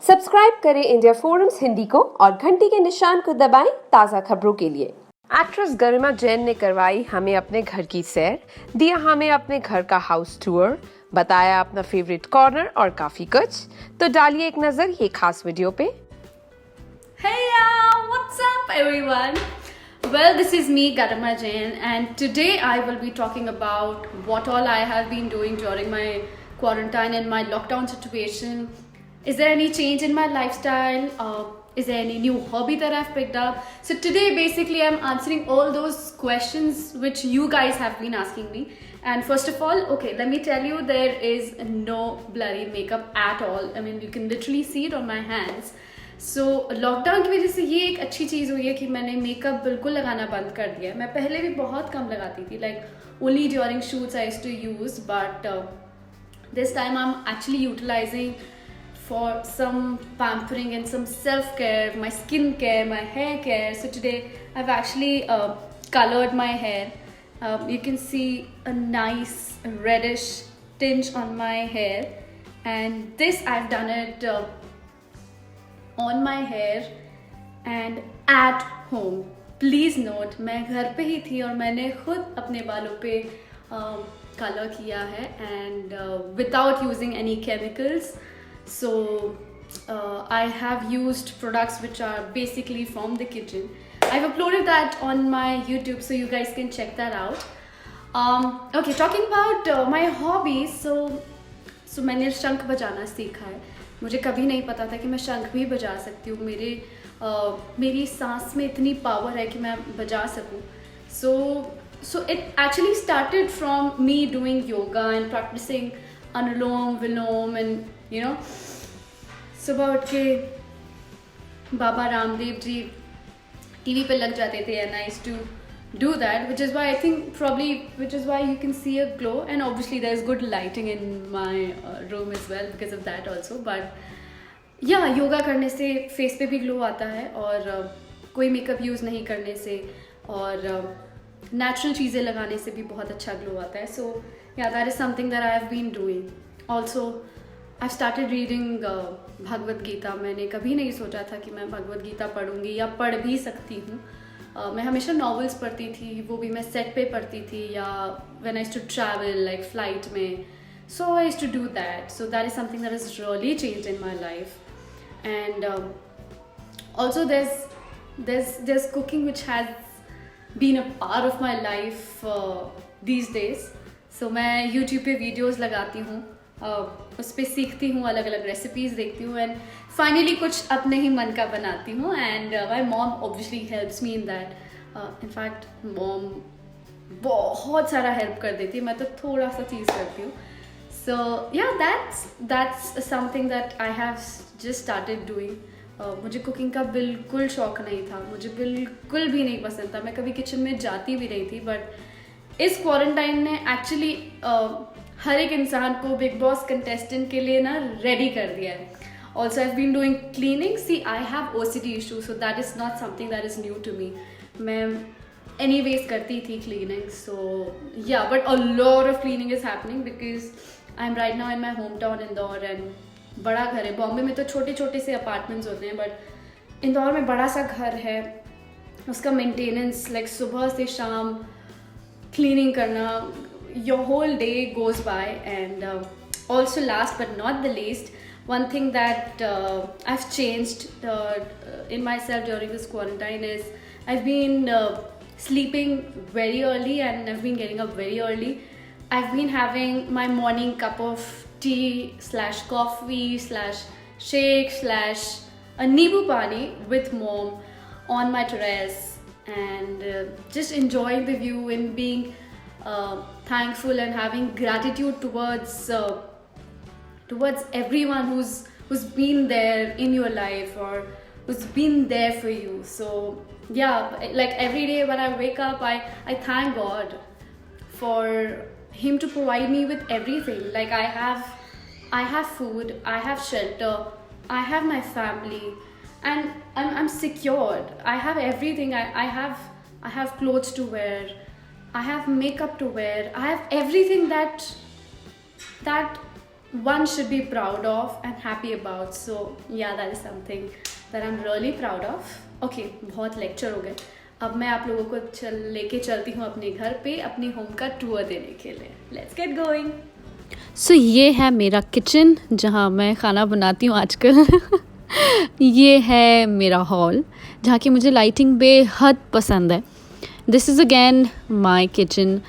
Subscribe करें India forums Hindi को और घंटी के निशान को दबाएं ताज़ा खबरों के लिए। एक्ट्रेस गरिमा जैन ने करवाई हमें अपने घर की सैर, दिया हमें अपने घर का हाउस टूर, बताया अपना फेवरेट कॉर्नर और काफी कुछ। तो डालिए एक नजर ये खास वीडियो पे। Hey, what's up everyone? Well, this is me, Garima Jain, and today I will be talking about what all I have been doing during my quarantine and my lockdown situation. Is there any change in my lifestyle? Is there any new hobby that I've picked up? So today basically I'm answering all those questions which you guys have been asking me. And first of all, okay, let me tell you, there is no blurry makeup at all. I mean, you can literally see it on my hands. So lockdown की वजह से ये एक अच्छी चीज़ हुई है कि मैंने मेकअप बिल्कुल लगाना बंद कर दिया है। मैं पहले भी बहुत कम लगाती थी, like only during shoots I used to use, but this time I am actually utilising for some pampering and some self care, my skin care, my hair care. So today I have actually colored my hair. You can see a nice reddish tinge on my hair, and this I've done it on my hair and at home. Please note, मैं घर पे ही थी और मैंने खुद अपने बालों पे कलर किया है and without using any chemicals. So I have used products which are basically from the kitchen. I've uploaded that on my YouTube, so you guys can check that out. Okay, talking about my hobbies, so मैंने शंख बजाना सीखा है. मुझे कभी नहीं पता था कि मैं शंख भी बजा सकती हूँ. मेरी सांस में इतनी पावर है कि मैं बजा सकूँ. So it actually started from me doing yoga and practising Anulom Vilom and you know. सुबह उठ के बाबा रामदेव जी टीवी पे लग जाते थे and I used to do that, which is why I think probably which is why you can see a glow, and obviously there's good lighting in my room as well because of that also. But yeah, yoga करने से face पे भी glow आता है और कोई makeup use नहीं करने से और नेचुरल चीज़ें लगाने से भी बहुत अच्छा ग्लो आता है. सो yeah, that is something that I have been doing. Also I've started reading Bhagavad Gita. मैंने कभी नहीं सोचा था कि मैं भगवद गीता पढ़ूंगी या पढ़ भी सकती हूँ. मैं हमेशा नॉवेल्स पढ़ती थी, वो भी मैं सेट पे पढ़ती थी या when I used to travel like flight में. So I used to do that. So that is something that is really changed in my life. And also there's cooking which has been a part of my life these days. So मैं YouTube पे videos लगाती हूँ, उस पर सीखती हूँ, अलग अलग रेसिपीज़ देखती हूँ एंड फाइनली कुछ अपने ही मन का बनाती हूँ. And my mom obviously helps me in that. In fact mom बहुत सारा हेल्प कर देती है, मैं तो थोड़ा सा चीज़ करती हूँ. सो या that's something that I have just started doing. मुझे कुकिंग का बिल्कुल शौक नहीं था, मुझे बिल्कुल भी नहीं पसंद था, मैं कभी किचन में जाती भी नहीं थी. बट इस क्वारंटाइन ने एक्चुअली हर एक इंसान को बिग बॉस कंटेस्टेंट के लिए ना रेडी कर दिया है. Also I have been doing cleaning. See I have OCD issue, so that is not something that is new to me. मैं एनीवेज करती थी cleaning. So yeah but a lot of cleaning is happening because I am right now in my home town Indore. And बड़ा घर है. बॉम्बे में तो छोटे छोटे से अपार्टमेंट्स होते हैं, बट इंदौर में बड़ा सा घर है. उसका मेंटेनेंस लाइक सुबह से शाम क्लीनिंग करना, your whole day goes by. And also last but not the least, one thing that I've changed in myself during this quarantine is I've been sleeping very early and I've been getting up very early. I've been having my morning cup of tea slash coffee slash shake slash a nibu pani with mom on my terrace and just enjoying the view and being thankful and having gratitude towards everyone who's been there in your life or who's been there for you. So yeah, like every day when I wake up, I thank God for him to provide me with everything. Like I have food, I have shelter, I have my family, and I'm secured. I have everything. I have clothes to wear, I have makeup to wear, I have everything that one should be proud of and happy about. So yeah, that is something that I'm really proud of. Okay, बहुत lecture हो गए. अब मैं आप लोगों को लेके चलती हूँ अपने घर पे अपनी होम का टूर देने के लिए. Let's get going. So ये है मेरा किचन जहाँ मैं खाना बनाती हूँ आजकल. ये है मेरा हॉल जहाँ की मुझे लाइटिंग बेहद पसंद है. This is again my kitchen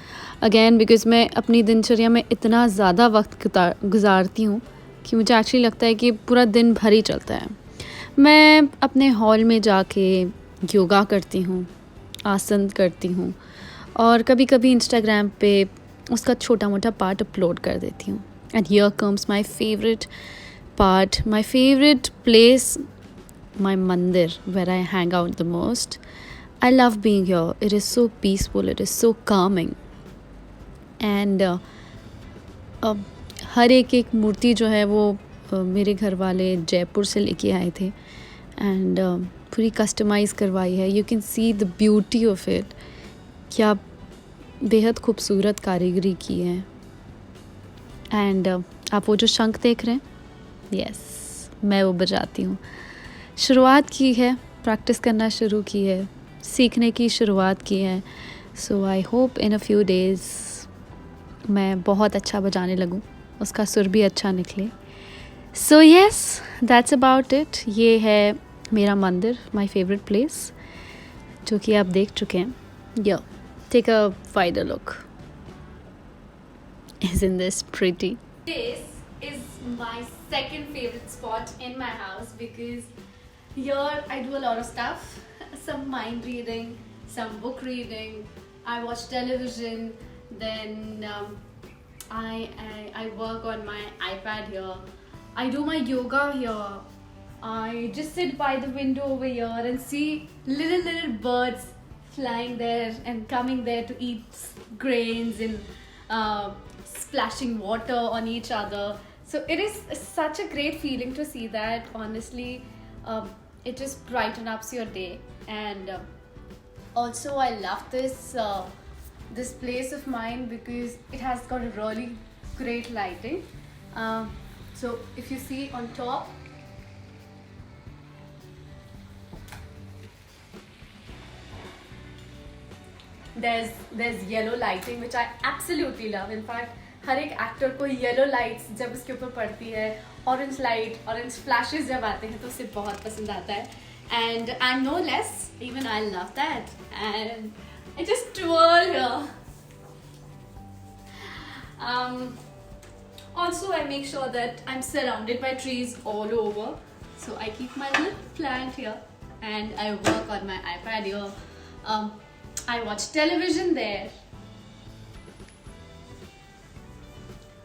again because मैं अपनी दिनचर्या में इतना ज़्यादा वक्त गुजारती हूँ कि मुझे एक्चुअली लगता है कि पूरा दिन भर ही चलता है. मैं अपने हॉल में जाके योगा करती हूँ, आसन करती हूँ और कभी कभी इंस्टाग्राम पे उसका छोटा मोटा पार्ट अपलोड कर देती हूँ. And here comes my favourite part, my favourite place, my mandir where I hang out the most. I love being here. It is so peaceful. It is so calming. And हर एक मूर्ति जो है वो मेरे घर वाले जयपुर से लेके आए थे एंड पूरी कस्टमाइज़ करवाई है. You can see the beauty of it. क्या बेहद खूबसूरत कारीगरी की है. एंड आप वो जो शंख देख रहे हैं, यस, मैं वो बजाती हूँ. शुरुआत की है, प्रैक्टिस करना शुरू की है, सीखने की शुरुआत की है. So I hope in a few days मैं बहुत अच्छा बजाने लगूँ, उसका सुर भी अच्छा निकले. So yes, that's about it. ये है मेरा मंदिर, माय फेवरेट प्लेस, जो कि आप देख चुके हैं. Yeah take a wider look. Isn't this pretty? This is my second favorite spot in my house because here I do a lot of stuff. Some mind reading, some book reading. I watch television. Then I work on my iPad here. I do my yoga here. I just sit by the window over here and see little birds flying there and coming there to eat grains and splashing water on each other. So it is such a great feeling to see that. Honestly, it just brightens up your day. And also I love this place of mine because it has got a really great lighting. So if you see on top, there's yellow lighting which I absolutely love. In fact, हर एक actor को yellow lights जब उसके ऊपर पड़ती है, orange light, orange flashes जब आते हैं तो उसे बहुत पसंद आता है. And I am no less, even I love that. And I just twirl here. Also I make sure that I'm surrounded by trees all over. So I keep my little plant here and I work on my iPad here. I watch television there.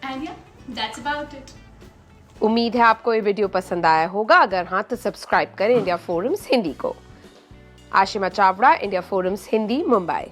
And yeah, that's about it. उम्मीद है आपको ये video पसंद आया होगा. अगर हाँ तो सब्सक्राइब करें इंडिया फोरम्स हिंदी को. Ashima Chavda, India forums Hindi, Mumbai.